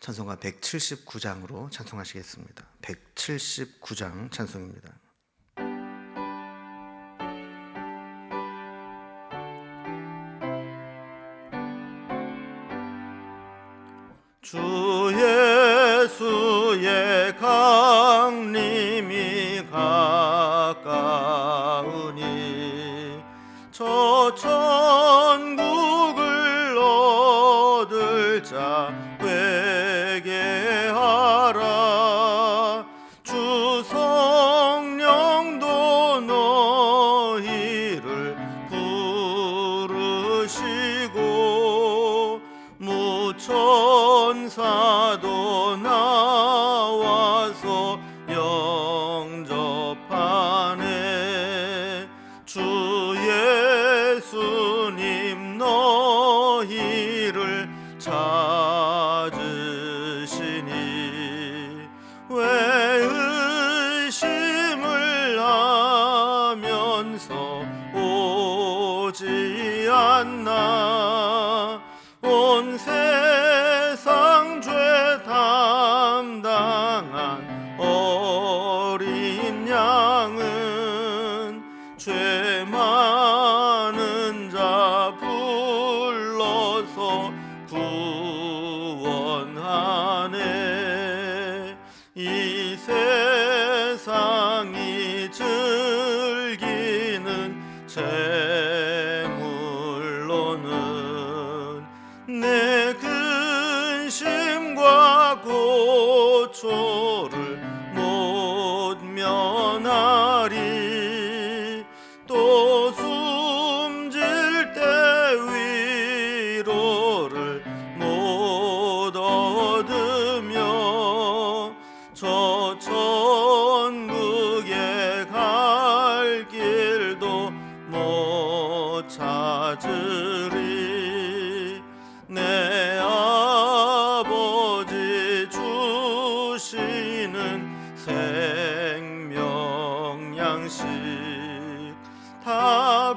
찬송가 179장으로 찬송하시겠습니다. 179장 찬송입니다. 주 예수의 강림이 가까우니 저 천국을 얻을 자 회개하라. 주 성령도 너희를 부르시고 무천사도 나와서 영접하네. 주 예수님 너희를 찾으시니 왜 의심을 하면서 오지 않나. 온 세상 죄 담당한 어린 양은 죄 많은 자 불러서 구원하네. 이 세상이 즐기는 재물로는 내 근심과 고초를 못 면하리. 또 숨질 때 위로를 못 얻으며 저 천국에 갈 길도 못 찾으리. 내 아버지 주시는 생명 양식 다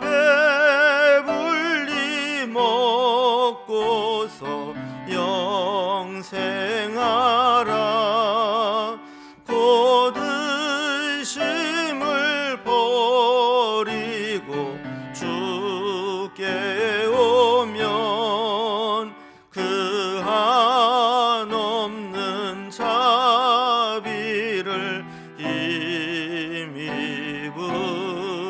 배불리 먹고서 영생하라. 곧 의심을 버리고 주께 오면 그 한없는 자비를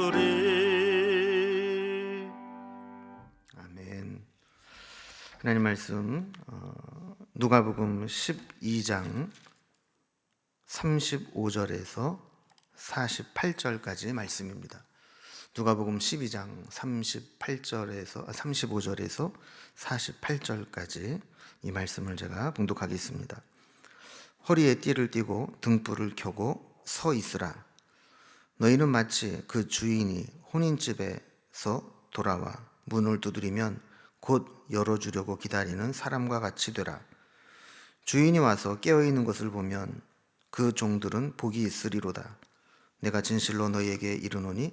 힘입으리. 아멘. 하나님 말씀 누가복음 12장 35절에서 48절까지 말씀입니다. 누가복음 12장 35절에서 48절까지 이 말씀을 제가 봉독하겠습니다. 허리에 띠를 띠고 등불을 켜고 서 있으라. 너희는 마치 그 주인이 혼인집에서 돌아와 문을 두드리면 곧 열어주려고 기다리는 사람과 같이 되라. 주인이 와서 깨어있는 것을 보면 그 종들은 복이 있으리로다. 내가 진실로 너희에게 이르노니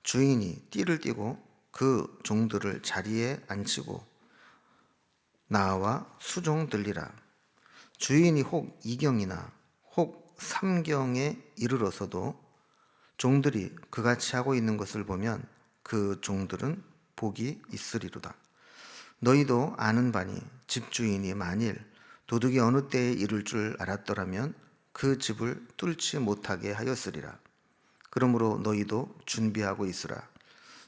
주인이 띠를 띠고 그 종들을 자리에 앉히고 나와 수종 들리라. 주인이 혹 2경이나 혹 3경에 이르러서도 종들이 그같이 하고 있는 것을 보면 그 종들은 복이 있으리로다. 너희도 아는 바니 집주인이 만일 도둑이 어느 때에 이를 줄 알았더라면 그 집을 뚫지 못하게 하였으리라. 그러므로 너희도 준비하고 있으라.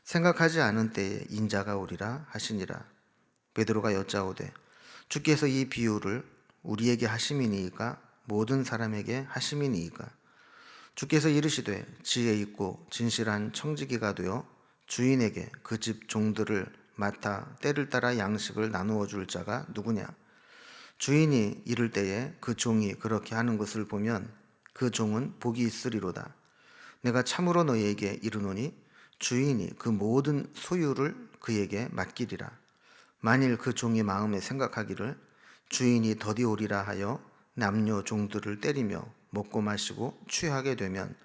생각하지 않은 때에 인자가 오리라 하시니라. 베드로가 여짜오되 주께서 이 비유를 우리에게 하심이니이까 모든 사람에게 하심이니이까. 주께서 이르시되 지혜 있고 진실한 청지기가 되어 주인에게 그 집 종들을 맡아 때를 따라 양식을 나누어 줄 자가 누구냐. 주인이 이를 때에 그 종이 그렇게 하는 것을 보면 그 종은 복이 있으리로다. 내가 참으로 너희에게 이르노니 주인이 그 모든 소유를 그에게 맡기리라. 만일 그 종이 마음에 생각하기를 주인이 더디 오리라 하여 남녀 종들을 때리며 먹고 마시고 취하게 되면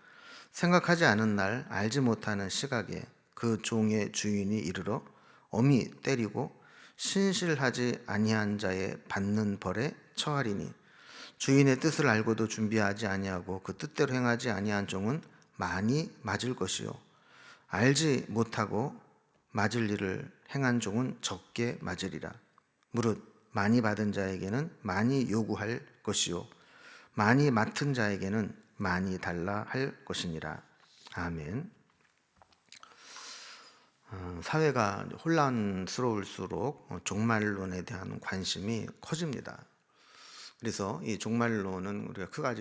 생각하지 않은 날 알지 못하는 시각에 그 종의 주인이 이르러 엄히 때리고 신실하지 아니한 자의 받는 벌에 처하리니 주인의 뜻을 알고도 준비하지 아니하고 그 뜻대로 행하지 아니한 종은 많이 맞을 것이요 알지 못하고 맞을 일을 행한 종은 적게 맞으리라. 무릇 많이 받은 자에게는 많이 요구할 것이요 많이 맡은 자에게는 많이 달라 할 것이니라. 아멘. 사회가 혼란스러울수록 종말론에 대한 관심이 커집니다. 그래서 이 종말론은 우리가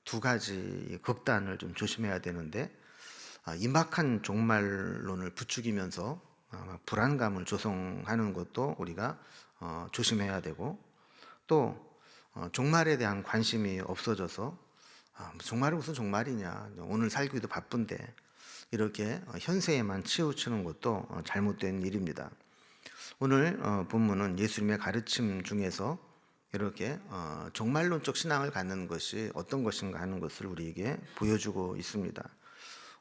두 가지 극단을 좀 조심해야 되는데, 임박한 종말론을 부추기면서 불안감을 조성하는 것도 우리가 조심해야 되고, 또 종말에 대한 관심이 없어져서 종말이 무슨 종말이냐, 오늘 살기도 바쁜데 이렇게 현세에만 치우치는 것도 잘못된 일입니다. 오늘 본문은 예수님의 가르침 중에서 이렇게 종말론적 신앙을 갖는 것이 어떤 것인가 하는 것을 우리에게 보여주고 있습니다.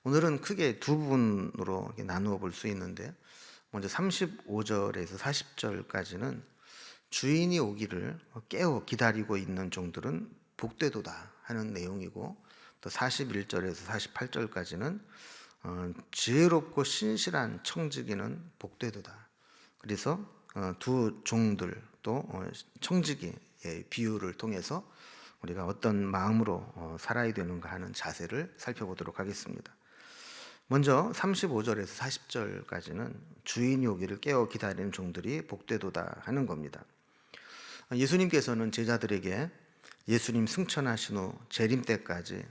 오늘은 크게 두 부분으로 나누어 볼 수 있는데, 먼저 35절에서 40절까지는 주인이 오기를 깨어 기다리고 있는 종들은 복되도다 하는 내용이고, 또 41절에서 48절까지는 지혜롭고 신실한 청지기는 복되도다. 그래서 두 종들 또 청지기의 비유를 통해서 우리가 어떤 마음으로 살아야 되는가 하는 자세를 살펴보도록 하겠습니다. 먼저 35절에서 40절까지는 주인이 오기를 깨어 기다리는 종들이 복되도다 하는 겁니다. 예수님께서는 제자들에게 예수님 승천하신 후 재림 때까지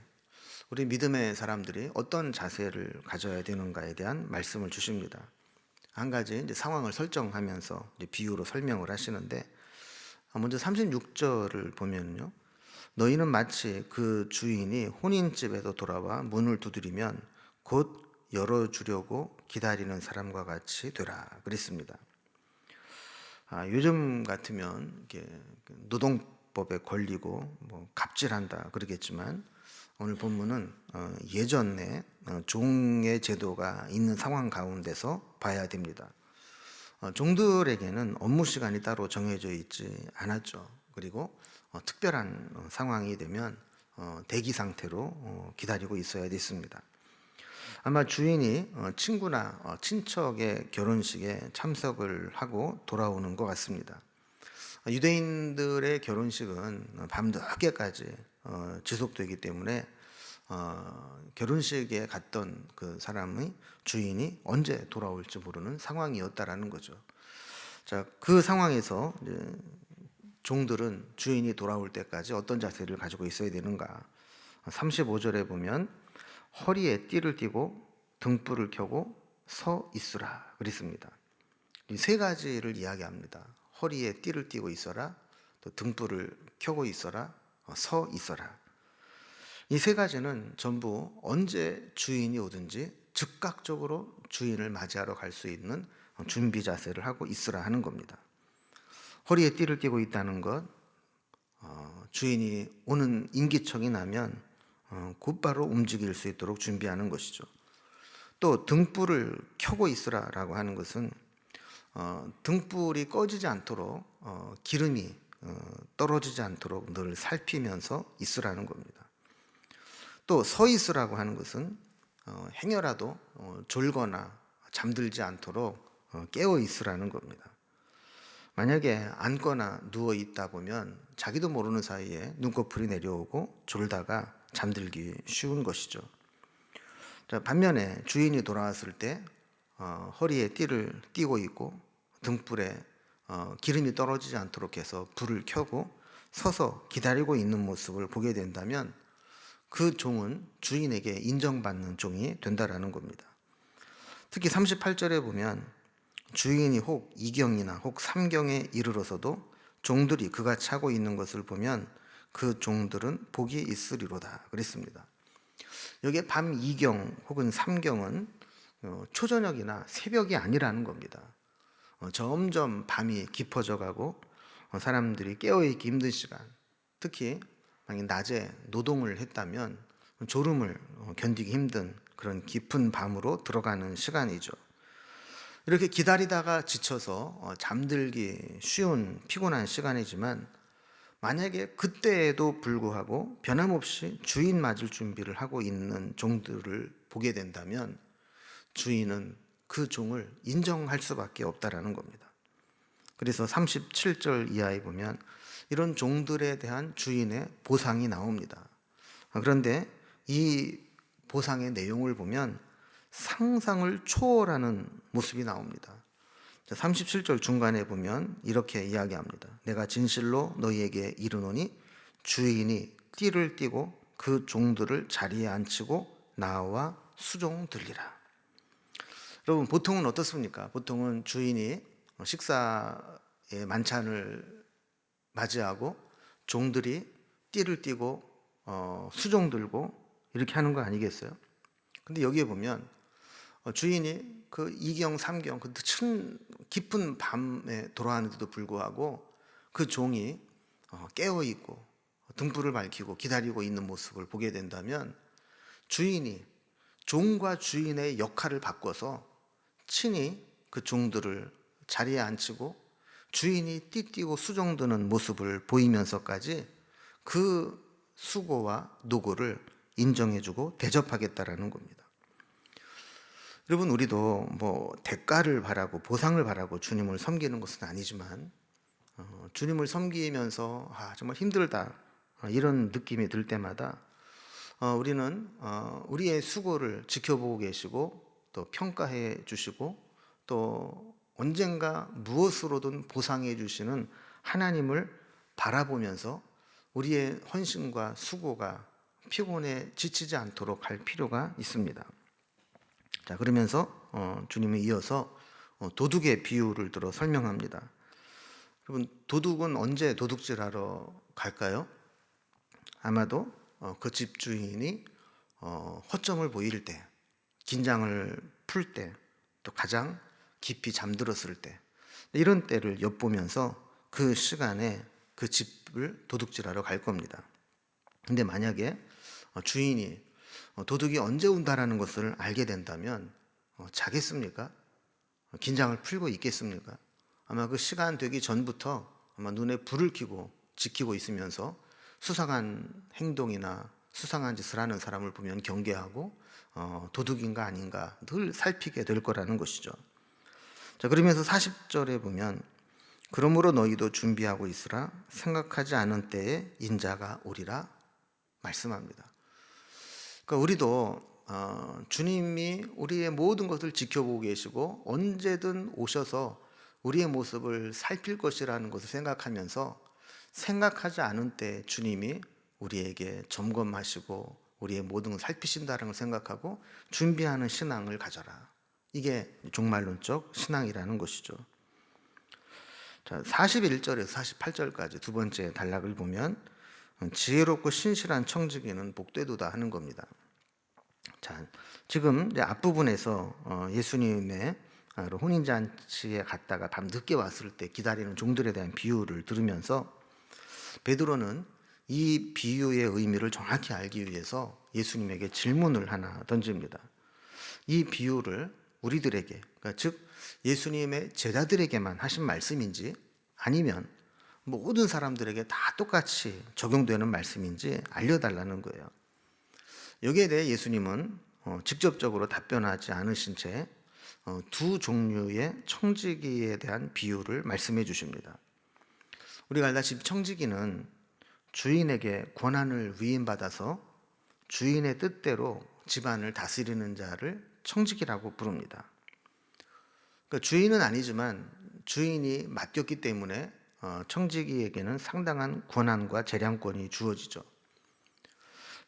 우리 믿음의 사람들이 어떤 자세를 가져야 되는가에 대한 말씀을 주십니다. 한 가지 이제 상황을 설정하면서 이제 비유로 설명을 하시는데, 먼저 36절을 보면요, 너희는 마치 그 주인이 혼인집에서 돌아와 문을 두드리면 곧 열어주려고 기다리는 사람과 같이 되라 그랬습니다. 요즘 같으면 이렇게 노동법에 걸리고 갑질한다 그러겠지만, 오늘 본문은 예전에 종의 제도가 있는 상황 가운데서 봐야 됩니다. 종들에게는 업무 시간이 따로 정해져 있지 않았죠. 그리고 특별한 상황이 되면 대기 상태로 기다리고 있어야 됐습니다. 아마 주인이 친구나 친척의 결혼식에 참석을 하고 돌아오는 것 같습니다. 유대인들의 결혼식은 밤늦게까지 지속되기 때문에 결혼식에 갔던 그 사람의 주인이 언제 돌아올지 모르는 상황이었다라는 거죠. 자, 그 상황에서 이제 종들은 주인이 돌아올 때까지 어떤 자세를 가지고 있어야 되는가? 35절에 보면 허리에 띠를 띠고 등불을 켜고 서 있으라 그랬습니다. 이 세 가지를 이야기합니다. 허리에 띠를 띠고 있어라, 또 등불을 켜고 있어라, 서 있어라. 이 세 가지는 전부 언제 주인이 오든지 즉각적으로 주인을 맞이하러 갈 수 있는 준비 자세를 하고 있으라 하는 겁니다. 허리에 띠를 띠고 있다는 것, 주인이 오는 인기척이 나면 곧바로 움직일 수 있도록 준비하는 것이죠. 또 등불을 켜고 있으라라고 하는 것은 등불이 꺼지지 않도록 기름이 떨어지지 않도록 늘 살피면서 있으라는 겁니다. 또 서 있으라고 하는 것은 행여라도 졸거나 잠들지 않도록 깨어 있으라는 겁니다. 만약에 앉거나 누워 있다 보면 자기도 모르는 사이에 눈꺼풀이 내려오고 졸다가 잠들기 쉬운 것이죠. 자, 반면에 주인이 돌아왔을 때 허리에 띠를 띠고 있고 등불에 기름이 떨어지지 않도록 해서 불을 켜고 서서 기다리고 있는 모습을 보게 된다면 그 종은 주인에게 인정받는 종이 된다라는 겁니다. 특히 38절에 보면 주인이 혹 2경이나 혹 3경에 이르러서도 종들이 그같이 하고 있는 것을 보면 그 종들은 복이 있으리로다 그랬습니다. 여기에 밤 2경 혹은 3경은 초저녁이나 새벽이 아니라는 겁니다. 점점 밤이 깊어져 가고 사람들이 깨어있기 힘든 시간, 특히 낮에 노동을 했다면 졸음을 견디기 힘든 그런 깊은 밤으로 들어가는 시간이죠. 이렇게 기다리다가 지쳐서 잠들기 쉬운 피곤한 시간이지만, 만약에 그때에도 불구하고 변함없이 주인 맞을 준비를 하고 있는 종들을 보게 된다면 주인은 그 종을 인정할 수밖에 없다라는 겁니다. 그래서 37절 이하에 보면 이런 종들에 대한 주인의 보상이 나옵니다. 그런데 이 보상의 내용을 보면 상상을 초월하는 모습이 나옵니다. 37절 중간에 보면 이렇게 이야기합니다. 내가 진실로 너희에게 이르노니 주인이 띠를 띠고 그 종들을 자리에 앉히고 나와 수종들리라. 여러분, 보통은 어떻습니까? 보통은 주인이 식사의 만찬을 맞이하고 종들이 띠를 띠고 수종 들고 이렇게 하는 거 아니겠어요? 근데 여기에 보면 주인이 그 2경 3경 그 깊은 밤에 돌아가는데도 불구하고 그 종이 깨어 있고 등불을 밝히고 기다리고 있는 모습을 보게 된다면, 주인이 종과 주인의 역할을 바꿔서 친히 그 종들을 자리에 앉히고 주인이 띠띠고 수종드는 모습을 보이면서까지 그 수고와 노고를 인정해주고 대접하겠다라는 겁니다. 여러분, 우리도 대가를 바라고 보상을 바라고 주님을 섬기는 것은 아니지만, 주님을 섬기면서 정말 힘들다 이런 느낌이 들 때마다 우리는 우리의 수고를 지켜보고 계시고 또 평가해 주시고 또 언젠가 무엇으로든 보상해 주시는 하나님을 바라보면서 우리의 헌신과 수고가 피곤에 지치지 않도록 할 필요가 있습니다. 자, 그러면서 주님은 이어서 도둑의 비유를 들어 설명합니다. 여러분, 도둑은 언제 도둑질하러 갈까요? 아마도 그 집 주인이 허점을 보일 때, 긴장을 풀 때, 또 가장 깊이 잠들었을 때, 이런 때를 엿보면서 그 시간에 그 집을 도둑질하러 갈 겁니다. 근데 만약에 주인이 도둑이 언제 온다라는 것을 알게 된다면 자겠습니까? 긴장을 풀고 있겠습니까? 아마 그 시간 되기 전부터 아마 눈에 불을 켜고 지키고 있으면서 수상한 행동이나 수상한 짓을 하는 사람을 보면 경계하고 도둑인가 아닌가 늘 살피게 될 거라는 것이죠. 자, 그러면서 40절에 보면 그러므로 너희도 준비하고 있으라 생각하지 않은 때에 인자가 오리라 말씀합니다. 그러니까 우리도 주님이 우리의 모든 것을 지켜보고 계시고 언제든 오셔서 우리의 모습을 살필 것이라는 것을 생각하면서 생각하지 않은 때 주님이 우리에게 점검하시고 우리의 모든 걸 살피신다는 걸 생각하고 준비하는 신앙을 가져라. 이게 종말론적 신앙이라는 것이죠. 자, 41절에서 48절까지 두 번째 단락을 보면 지혜롭고 신실한 청지기는 복되도다 하는 겁니다. 자, 지금 앞부분에서 예수님의 혼인잔치에 갔다가 밤 늦게 왔을 때 기다리는 종들에 대한 비유를 들으면서 베드로는 이 비유의 의미를 정확히 알기 위해서 예수님에게 질문을 하나 던집니다. 이 비유를 우리들에게, 그러니까 즉 예수님의 제자들에게만 하신 말씀인지 아니면 모든 사람들에게 다 똑같이 적용되는 말씀인지 알려달라는 거예요. 여기에 대해 예수님은 직접적으로 답변하지 않으신 채 두 종류의 청지기에 대한 비유를 말씀해 주십니다. 우리가 알다시피 청지기는 주인에게 권한을 위임받아서 주인의 뜻대로 집안을 다스리는 자를 청지기라고 부릅니다. 그러니까 주인은 아니지만 주인이 맡겼기 때문에 청지기에게는 상당한 권한과 재량권이 주어지죠.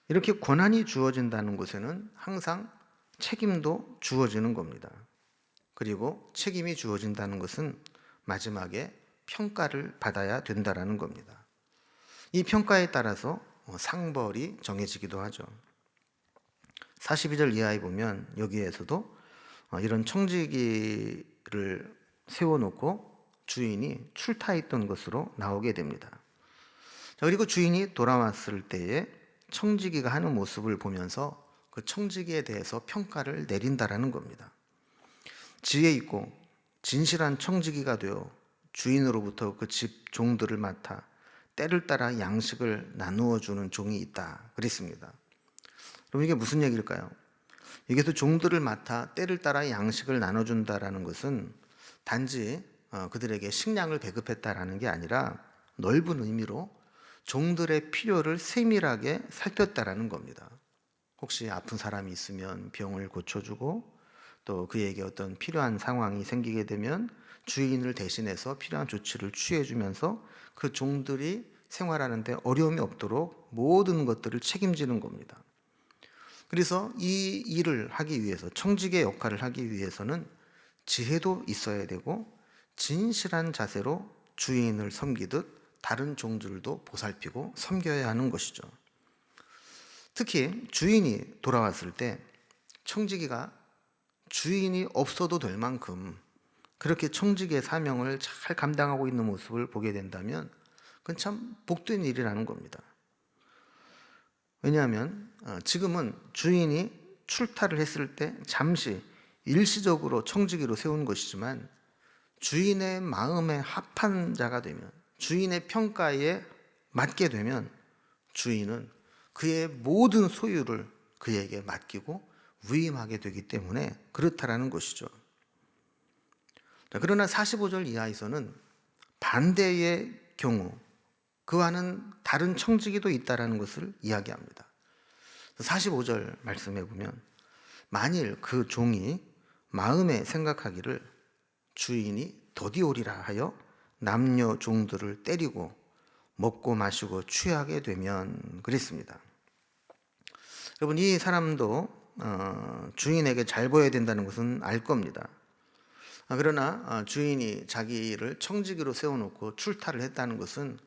이렇게 권한이 주어진다는 것에는 항상 책임도 주어지는 겁니다. 그리고 책임이 주어진다는 것은 마지막에 평가를 받아야 된다는 겁니다. 이 평가에 따라서 상벌이 정해지기도 하죠. 42절 이하에 보면 여기에서도 이런 청지기를 세워놓고 주인이 출타했던 것으로 나오게 됩니다. 자, 그리고 주인이 돌아왔을 때에 청지기가 하는 모습을 보면서 그 청지기에 대해서 평가를 내린다라는 겁니다. 지혜 있고 진실한 청지기가 되어 주인으로부터 그 집 종들을 맡아 때를 따라 양식을 나누어 주는 종이 있다 그랬습니다. 그럼 이게 무슨 얘기일까요? 여기서 종들을 맡아 때를 따라 양식을 나눠준다라는 것은 단지 그들에게 식량을 배급했다라는 게 아니라 넓은 의미로 종들의 필요를 세밀하게 살폈다라는 겁니다. 혹시 아픈 사람이 있으면 병을 고쳐주고, 또 그에게 어떤 필요한 상황이 생기게 되면 주인을 대신해서 필요한 조치를 취해주면서 그 종들이 생활하는 데 어려움이 없도록 모든 것들을 책임지는 겁니다. 그래서 이 일을 하기 위해서, 청지기의 역할을 하기 위해서는 지혜도 있어야 되고 진실한 자세로 주인을 섬기듯 다른 종들도 보살피고 섬겨야 하는 것이죠. 특히 주인이 돌아왔을 때 청지기가 주인이 없어도 될 만큼 그렇게 청지기의 사명을 잘 감당하고 있는 모습을 보게 된다면 그건 참 복된 일이라는 겁니다. 왜냐하면 지금은 주인이 출타를 했을 때 잠시 일시적으로 청지기로 세운 것이지만, 주인의 마음에 합한 자가 되면, 주인의 평가에 맞게 되면 주인은 그의 모든 소유를 그에게 맡기고 위임하게 되기 때문에 그렇다라는 것이죠. 그러나 45절 이하에서는 반대의 경우, 그와는 다른 청지기도 있다라는 것을 이야기합니다. 45절 말씀해 보면, 만일 그 종이 마음에 생각하기를 주인이 더디오리라 하여 남녀 종들을 때리고 먹고 마시고 취하게 되면, 그랬습니다. 여러분, 이 사람도 주인에게 잘 보여야 된다는 것은 알 겁니다. 그러나 주인이 자기를 청지기로 세워놓고 출타를 했다는 것은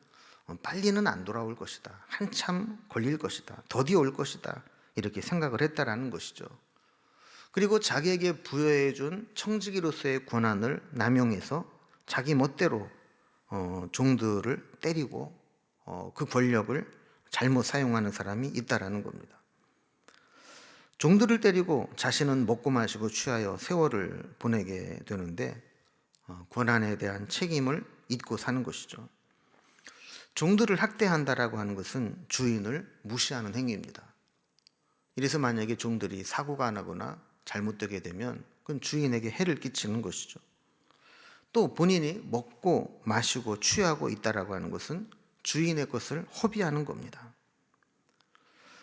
빨리는 안 돌아올 것이다, 한참 걸릴 것이다, 더디 올 것이다, 이렇게 생각을 했다라는 것이죠. 그리고 자기에게 부여해 준 청지기로서의 권한을 남용해서 자기 멋대로 종들을 때리고 그 권력을 잘못 사용하는 사람이 있다라는 겁니다. 종들을 때리고 자신은 먹고 마시고 취하여 세월을 보내게 되는데 권한에 대한 책임을 잊고 사는 것이죠. 종들을 학대한다라고 하는 것은 주인을 무시하는 행위입니다. 이래서 만약에 종들이 사고가 나거나 잘못되게 되면 그건 주인에게 해를 끼치는 것이죠. 또 본인이 먹고 마시고 취하고 있다라고 하는 것은 주인의 것을 허비하는 겁니다.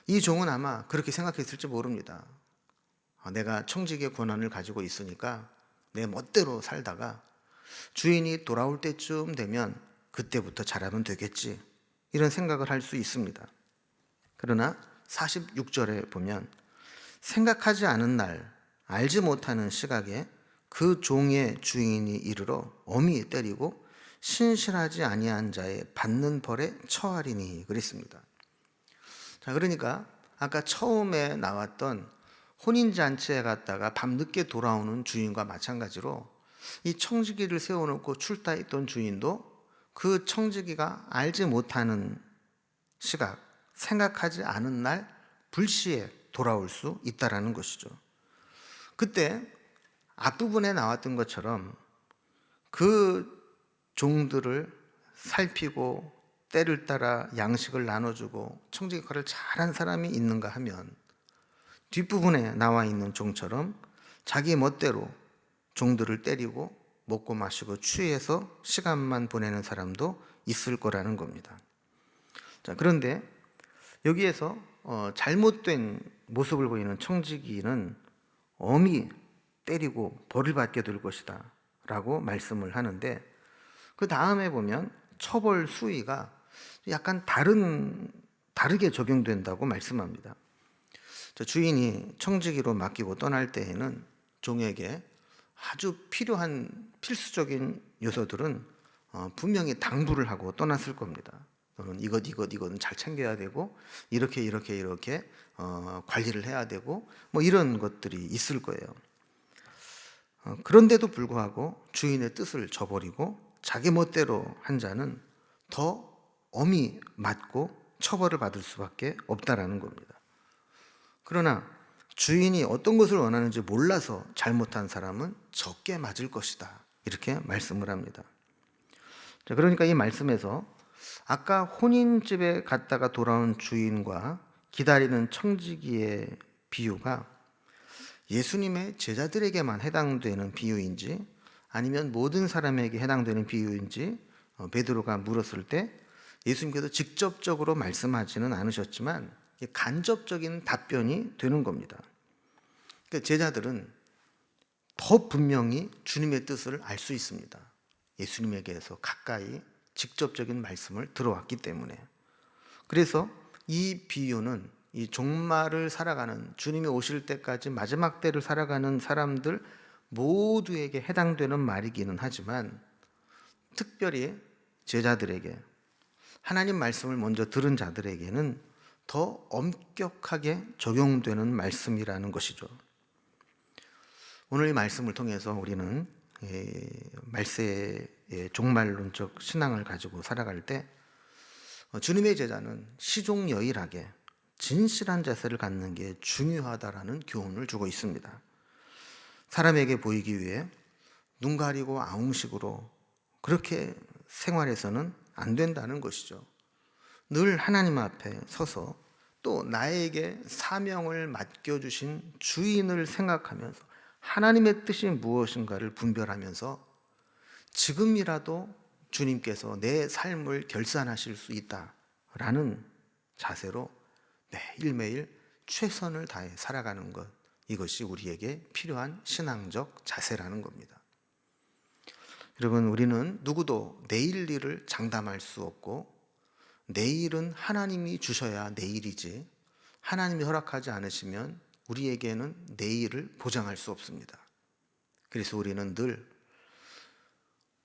이 종은 아마 그렇게 생각했을지 모릅니다. 내가 청지기의 권한을 가지고 있으니까 내 멋대로 살다가 주인이 돌아올 때쯤 되면 그때부터 잘하면 되겠지, 이런 생각을 할 수 있습니다. 그러나 46절에 보면, 생각하지 않은 날, 알지 못하는 시각에 그 종의 주인이 이르러 엄히 때리고 신실하지 아니한 자의 받는 벌에 처하리니, 그랬습니다. 자, 그러니까 아까 처음에 나왔던 혼인잔치에 갔다가 밤늦게 돌아오는 주인과 마찬가지로 이 청지기를 세워놓고 출타했던 주인도 그 청지기가 알지 못하는 시각, 생각하지 않은 날 불시에 돌아올 수 있다라는 것이죠. 그때 앞부분에 나왔던 것처럼 그 종들을 살피고 때를 따라 양식을 나눠주고 청지기 역할을 잘한 사람이 있는가 하면, 뒷부분에 나와 있는 종처럼 자기 멋대로 종들을 때리고 먹고 마시고 취해서 시간만 보내는 사람도 있을 거라는 겁니다. 자, 그런데 여기에서 잘못된 모습을 보이는 청지기는 엄히 때리고 벌을 받게 될 것이다 라고 말씀을 하는데, 그 다음에 보면 처벌 수위가 약간 다르게 적용된다고 말씀합니다. 주인이 청지기로 맡기고 떠날 때에는 종에게 아주 필요한 필수적인 요소들은 분명히 당부를 하고 떠났을 겁니다. 너는 이것은 잘 챙겨야 되고 이렇게 관리를 해야 되고 뭐 이런 것들이 있을 거예요. 그런데도 불구하고 주인의 뜻을 저버리고 자기 멋대로 한 자는 더 엄히 맞고 처벌을 받을 수밖에 없다라는 겁니다. 그러나 주인이 어떤 것을 원하는지 몰라서 잘못한 사람은 적게 맞을 것이다, 이렇게 말씀을 합니다. 자, 그러니까 이 말씀에서 아까 혼인집에 갔다가 돌아온 주인과 기다리는 청지기의 비유가 예수님의 제자들에게만 해당되는 비유인지 아니면 모든 사람에게 해당되는 비유인지 베드로가 물었을 때 예수님께서 직접적으로 말씀하지는 않으셨지만 간접적인 답변이 되는 겁니다. 그러니까 제자들은 더 분명히 주님의 뜻을 알 수 있습니다. 예수님에게서 가까이 직접적인 말씀을 들어왔기 때문에. 그래서 이 비유는 이 종말을 살아가는, 주님이 오실 때까지 마지막 때를 살아가는 사람들 모두에게 해당되는 말이기는 하지만 특별히 제자들에게, 하나님 말씀을 먼저 들은 자들에게는 더 엄격하게 적용되는 말씀이라는 것이죠. 오늘 이 말씀을 통해서 우리는 말세의 종말론적 신앙을 가지고 살아갈 때 주님의 제자는 시종여일하게 진실한 자세를 갖는 게 중요하다라는 교훈을 주고 있습니다. 사람에게 보이기 위해 눈 가리고 아웅식으로 그렇게 생활해서는 안 된다는 것이죠. 늘 하나님 앞에 서서 또 나에게 사명을 맡겨주신 주인을 생각하면서 하나님의 뜻이 무엇인가를 분별하면서 지금이라도 주님께서 내 삶을 결산하실 수 있다라는 자세로 매일매일 최선을 다해 살아가는 것, 이것이 우리에게 필요한 신앙적 자세라는 겁니다. 여러분, 우리는 누구도 내일 일을 장담할 수 없고 내일은 하나님이 주셔야 내일이지 하나님이 허락하지 않으시면 우리에게는 내일을 보장할 수 없습니다. 그래서 우리는 늘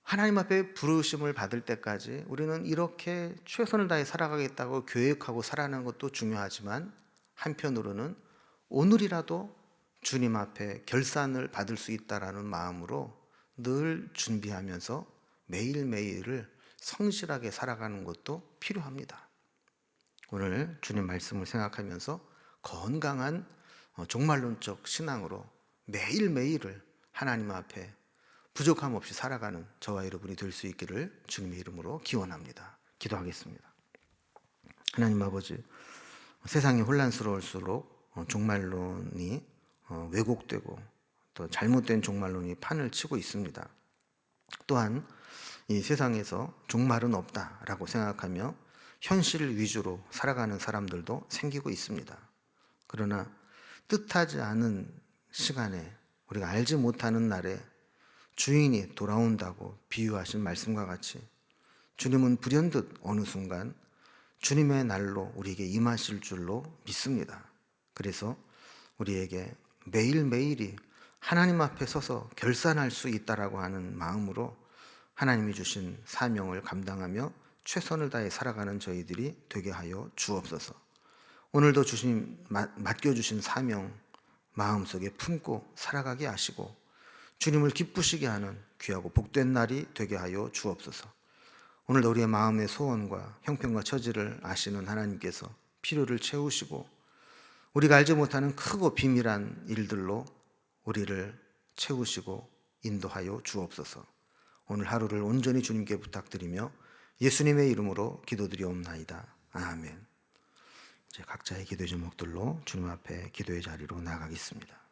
하나님 앞에 부르심을 받을 때까지 우리는 이렇게 최선을 다해 살아가겠다고 계획하고 살아가는 것도 중요하지만 한편으로는 오늘이라도 주님 앞에 결산을 받을 수 있다라는 마음으로 늘 준비하면서 매일매일을 성실하게 살아가는 것도 필요합니다. 오늘 주님 말씀을 생각하면서 건강한 종말론적 신앙으로 매일매일을 하나님 앞에 부족함 없이 살아가는 저와 여러분이 될 수 있기를 주님의 이름으로 기원합니다. 기도하겠습니다. 하나님 아버지, 세상이 혼란스러울수록 종말론이 왜곡되고 또 잘못된 종말론이 판을 치고 있습니다. 또한 이 세상에서 종말은 없다라고 생각하며 현실 위주로 살아가는 사람들도 생기고 있습니다. 그러나 뜻하지 않은 시간에, 우리가 알지 못하는 날에 주인이 돌아온다고 비유하신 말씀과 같이 주님은 불현듯 어느 순간 주님의 날로 우리에게 임하실 줄로 믿습니다. 그래서 우리에게 매일매일이 하나님 앞에 서서 결산할 수 있다라고 하는 마음으로 하나님이 주신 사명을 감당하며 최선을 다해 살아가는 저희들이 되게 하여 주옵소서. 오늘도 맡겨주신 사명 마음속에 품고 살아가게 하시고 주님을 기쁘시게 하는 귀하고 복된 날이 되게 하여 주옵소서. 오늘도 우리의 마음의 소원과 형편과 처지를 아시는 하나님께서 필요를 채우시고 우리가 알지 못하는 크고 비밀한 일들로 우리를 채우시고 인도하여 주옵소서. 오늘 하루를 온전히 주님께 부탁드리며 예수님의 이름으로 기도드리옵나이다. 아멘. 이제 각자의 기도 제목들로 주님 앞에 기도의 자리로 나가겠습니다.